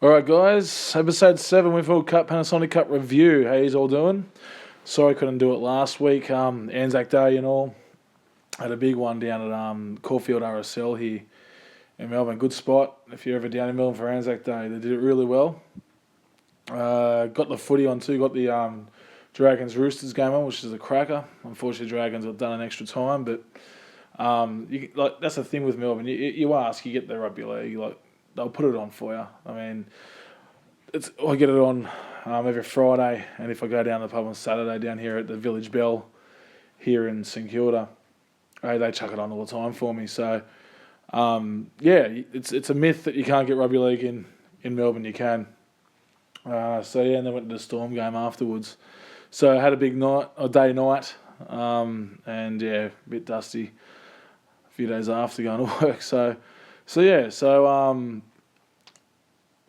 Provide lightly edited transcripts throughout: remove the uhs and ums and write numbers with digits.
All right, guys. Episode 7, Winfield Cup, Panasonic Cup review. How you all doing? Sorry I couldn't do it last week. Anzac Day and all. Had a big one down at Caulfield RSL here in Melbourne. Good spot. If you're ever down in Melbourne for Anzac Day, they did it really well. Got the footy on too. Got the Dragons Roosters game on, which is a cracker. Unfortunately, Dragons have done an extra time, but that's the thing with Melbourne. You ask, you get the rugby league. They'll put it on for you. I mean, I get it on every Friday, and if I go down to the pub on Saturday down here at the Village Bell here in St Kilda, they chuck it on all the time for me. So, it's a myth that you can't get rugby league in Melbourne. You can. And then went to the Storm game afterwards. So I had a big day-night, and a bit dusty a few days after going to work. So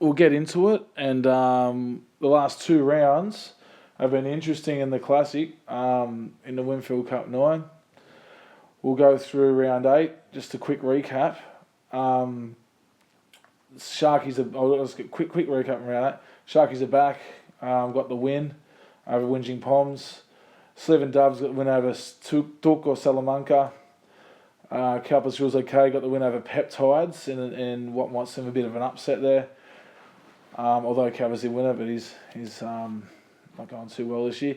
we'll get into it. And the last two rounds have been interesting in the Classic, in the Winfield Cup 9. We'll go through round 8, just a quick recap. Let's get quick recap around it. Sharkies are back, got the win over Whinging Poms. Slevin Doves got the win over Turco Salamanca. Calpas Rules OK got the win over Peptides in what might seem a bit of an upset there. Although Calpas did win it, but he's not going too well this year.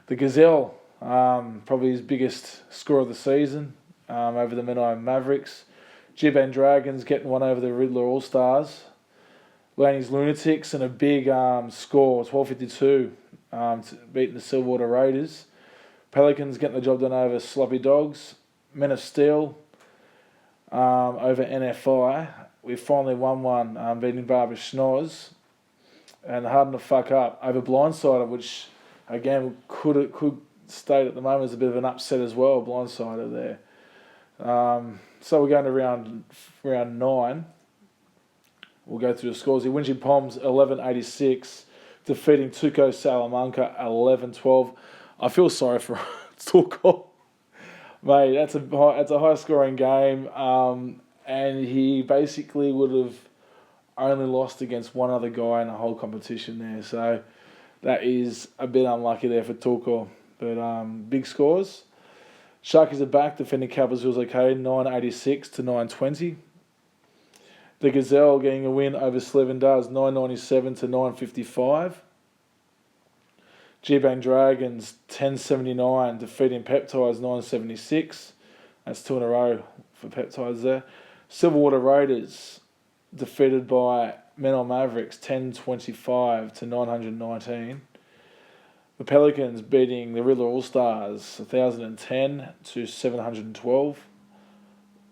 The Gazelle, probably his biggest score of the season, over the Menai Mavericks. G-Band Dragons getting one over the Riddler All-Stars. Laney's Lunatics and a big score, 12-52, beating the Silverwater Raiders. Pelicans getting the job done over Sloppy Dogs. Men of Steel over NFI. We finally won one, beating Barbara Schnoz. And Harden to fuck up over Blindsider, which again could state at the moment as a bit of an upset as well. Blindsider there. So we're going to round 9. We'll go through the scores here. Whinging Poms 11-86, defeating Tuco Salamanca 11-12. I feel sorry for Tuco. Mate, that's a high scoring game, and he basically would have only lost against one other guy in the whole competition there. So that is a bit unlucky there for Tuco. But big scores. Sharkies are back, defending Calpas Rules OK, 9-86 to 9-20. The Gazelle getting a win over Slevin Doves, 9-97 to 9-55. G-Bang Dragons, 10-79, defeating Peptides, 9-76. That's 2 in a row for Peptides there. Silverwater Raiders, defeated by Menai Mavericks, 10-25 to 919. The Pelicans beating the Riddler All-Stars, 1,010 to 712.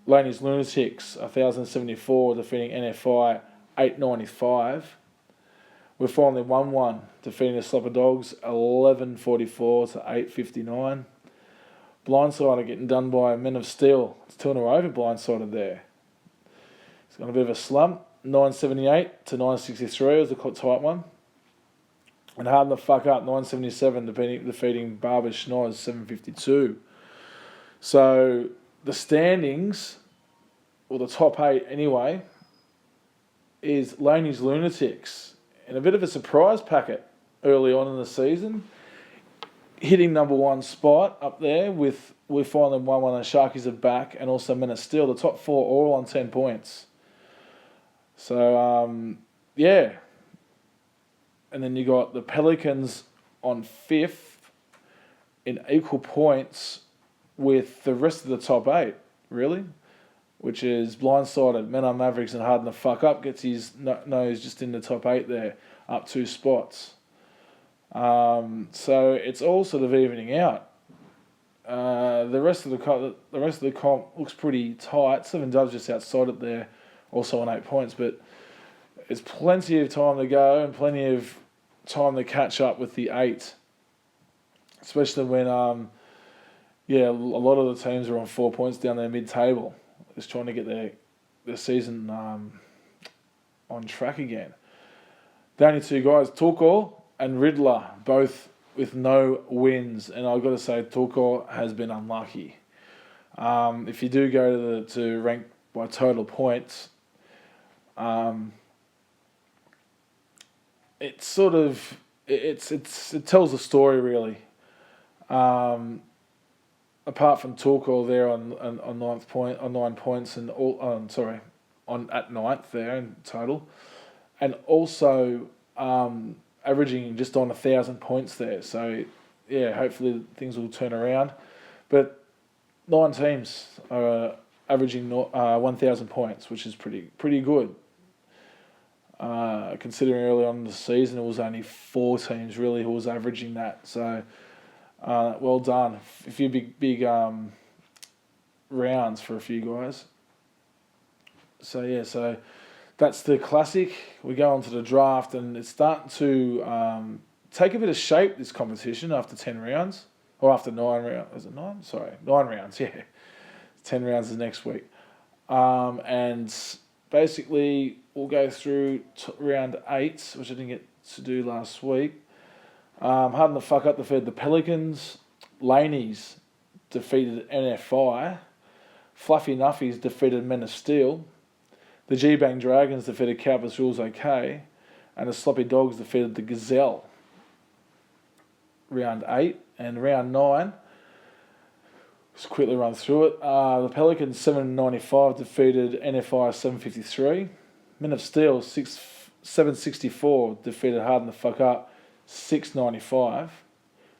Laney's Lunatics, 1,074, defeating NFI, 895. We finally won one, defeating the Slopper Dogs, 1144 to 859. Blindsider getting done by Men of Steel. It's 2 in a row for Blindsider there. It's got a bit of a slump, 978 to 963 was the tight one. And Harden to fuck up, 977, defeating Barbara Schneis, 752. So the standings, or the top 8 anyway, is Laney's Lunatics in a bit of a surprise packet early on in the season, hitting number 1 spot up there with we finally won one and Sharkies are back, and also Men of Steel. The top 4 all on 10 points. So and then you got the Pelicans on 5th in equal points with the rest of the top 8, really, which is Blindsided, Menai Mavericks and Harden to fuck up, gets his nose just in the top 8 there, up 2 spots. So it's all sort of evening out. The rest of the comp looks pretty tight. Seven Doves just outside it there, also on 8 points, but it's plenty of time to go and plenty of time to catch up with the 8, especially when a lot of the teams are on 4 points down there mid-table, just trying to get their season on track again. The only 2 guys, Turco and Riddler, both with no wins, and I've got to say Turco has been unlucky. If you do go to rank by total points, it's sort of it tells a story really. Apart from Torquil there on 9 points and on at ninth there in total, and also averaging just on 1,000 points there. So yeah, hopefully things will turn around. But 9 teams are averaging 1,000 points, which is pretty good. Considering early on in the season it was only 4 teams really who was averaging that. So well done. A few big rounds for a few guys. So yeah, so that's the classic. We go on to the draft, and it's starting to take a bit of shape, this competition, after 10 rounds. Or after 9 rounds. Is it 9? Sorry, 9 rounds, yeah. 10 rounds is next week. And basically, we'll go through round 8, which I didn't get to do last week. Harden the Fuck Up defeated the Pelicans. Laney's defeated NFI. Fluffy Nuffies defeated Men of Steel. The G-Bang Dragons defeated Cowboys Rules OK. And the Sloppy Dogs defeated the Gazelle. Round 8. And round 9, let's quickly run through it. The Pelicans 795 defeated NFI 753. Men of Steel 764 defeated Harden the Fuck Up 695.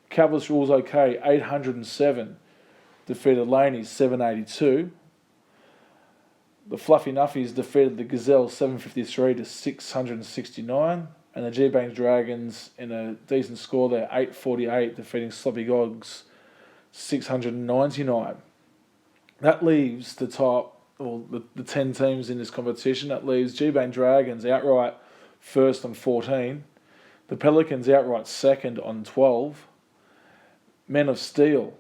Cowboys Rules OK 807 defeated Laney 782. The Fluffy Nuffies defeated the Gazelle 753 to 669. And the G-Bang Dragons, in a decent score there, 848, defeating Sloppy Dogs 699. That leaves the top, or the 10 teams in this competition. That leaves G-Bang Dragons outright first on 14. The Pelicans outright second on 12. Men of Steel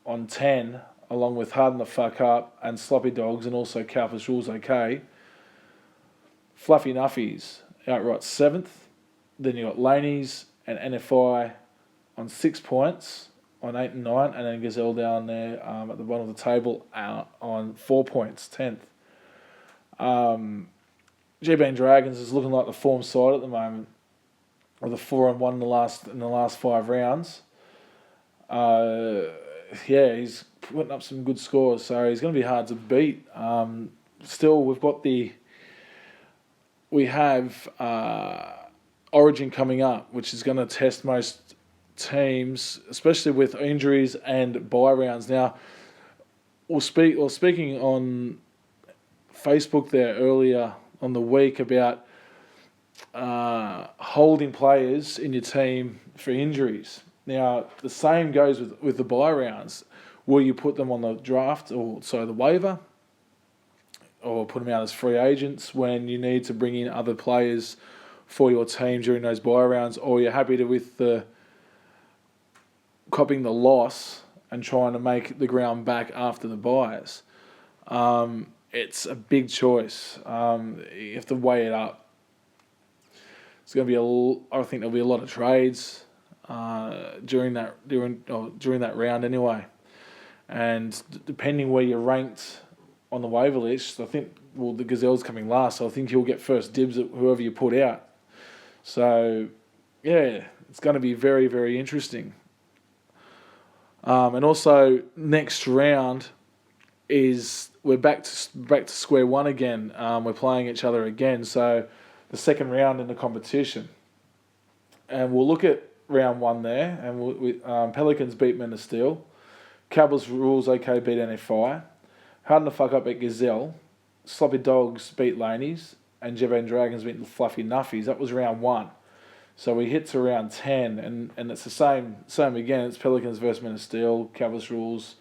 on 10, along with Harden the Fuck Up and Sloppy Dogs, and also Cowboys Rules OK. Fluffy Nuffies outright 7th. Then you got Laney's and NFI on 6 points on 8 and 9, and then Gazelle down there at the bottom of the table on 4 points, 10th. G-Bang Dragons is looking like the form side at the moment, with a 4-1 in the last 5 rounds. He's putting up some good scores, so he's going to be hard to beat. Still, we have Origin coming up, which is going to test most teams, especially with injuries and bye rounds. Now, speaking on Facebook there earlier on the week about holding players in your team for injuries. Now, the same goes with the bye rounds. Will you put them on the draft, or the waiver, or put them out as free agents when you need to bring in other players for your team during those bye rounds, or you're happy with copying the loss and trying to make the ground back after the buys? It's a big choice. You have to weigh it up. It's going to be I think there'll be a lot of trades during that round anyway, and depending where you're ranked on the waiver list, I think the Gazelle's coming last, so I think he'll get first dibs at whoever you put out. So, yeah, it's going to be very, very interesting. And also, next round we're back to square one again. We're playing each other again. So, the second round in the competition, and we'll look at round 1 there. And Pelicans beat Men of Steel, Cowboys Rules OK beat NFI, Harden the Fuck Up beat Gazelle, Sloppy Dogs beat Laney's, and G-Bang Dragons beat the Fluffy Nuffies. That was round 1. So we hit to round 10, and it's the same again. It's Pelicans versus Men of Steel, Cowboys Rules,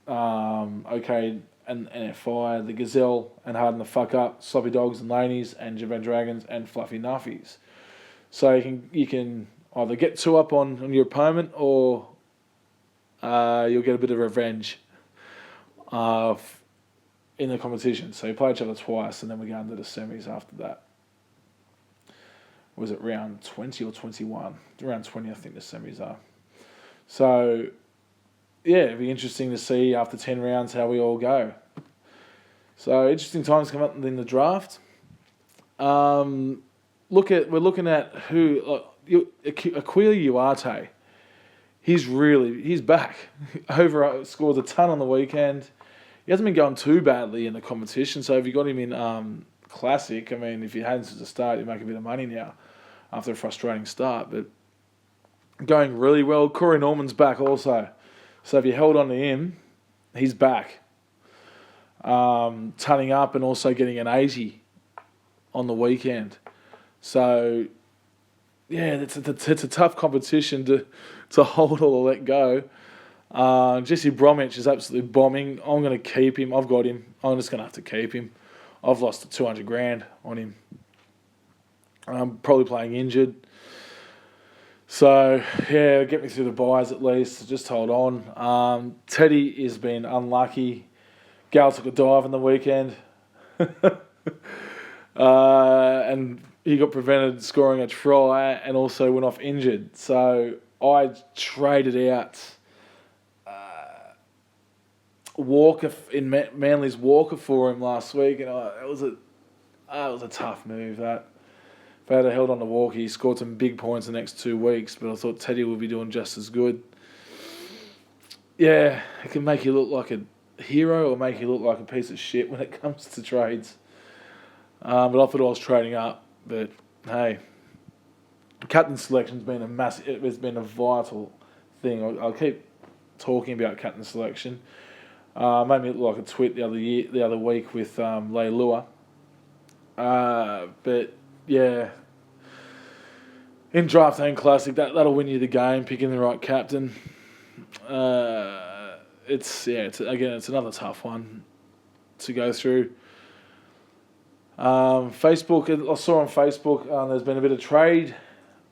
OK, and NFI, the Gazelle and Harden the Fuck Up, Sloppy Dogs and Laney's, and G-Bang Dragons and Fluffy Nuffies. So you can either get 2 up on your opponent, or you'll get a bit of revenge in the competition. So you play each other twice, and then we go into the semis after that. Was it round 20 or 21? Round 20, I think the semis are. So, yeah, it'd be interesting to see after 10 rounds how we all go. So, interesting times come up in the draft. we're looking at who Aquila Uarte. He's back. Scores a ton on the weekend. He hasn't been going too badly in the competition. So if you got him in Classic, I mean, if you hadn't since the start, you make a bit of money now after a frustrating start. But going really well. Corey Norman's back also. So if you held on to him, he's back. Tunning up and also getting an 80 on the weekend. So yeah, it's a tough competition to hold or let go. Jesse Bromwich is absolutely bombing. I'm going to keep him. I've got him. I'm just going to have to keep him. I've lost 200 grand on him. I'm probably playing injured. So, yeah, get me through the buys at least. Just hold on. Teddy has been unlucky. Gal took a dive on the weekend. And he got prevented scoring a try and also went off injured. So, I traded out Walker in Manly's Walker for him last week, and it was a tough move. That if I had held on to Walker, he scored some big points the next 2 weeks, but I thought Teddy would be doing just as good. Yeah, it can make you look like a hero or make you look like a piece of shit when it comes to trades. But I thought I was trading up, but hey, captain selection's been it's been a vital thing. I'll keep talking about captain selection. Made me look like a twit the other week with Leilua. But yeah, in draft and classic, that'll win you the game. Picking the right captain. It's another tough one to go through. Facebook, I saw on Facebook, there's been a bit of trade,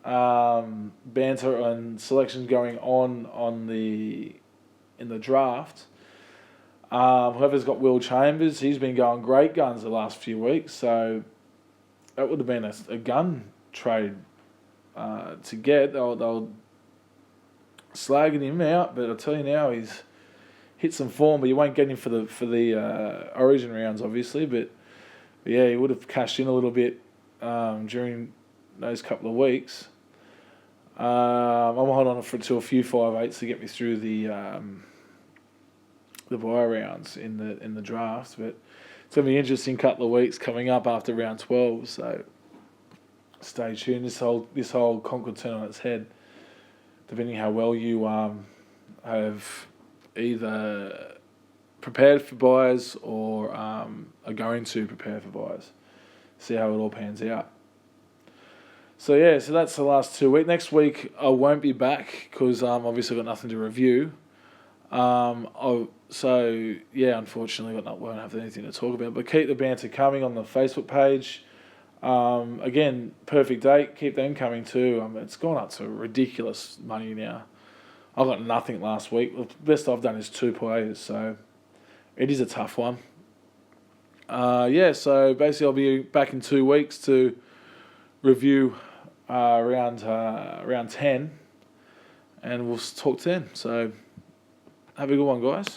banter and selections going on in the draft. Whoever's got Will Chambers, he's been going great guns the last few weeks, so that would have been a gun trade to get. They'll slagging him out, but I'll tell you now, he's hit some form, but you won't get him for the Origin rounds, obviously, but yeah, he would have cashed in a little bit during those couple of weeks. I'm holding on to a few 5/8s to get me through the buy rounds in the draft, but it's gonna be an interesting couple of weeks coming up after round 12. So stay tuned. This whole Concord turn on its head, depending how well you have either prepared for buys or are going to prepare for buys. See how it all pans out. So that's the last 2 weeks. Next week I won't be back because obviously got nothing to review. Unfortunately won't have anything to talk about. But keep the banter coming on the Facebook page. Again, perfect date. Keep them coming too. It's gone up to ridiculous money now. I got nothing last week. The best I've done is 2 players, so it is a tough one. So basically I'll be back in 2 weeks to review round 10, and we'll talk then. So have a good one, guys.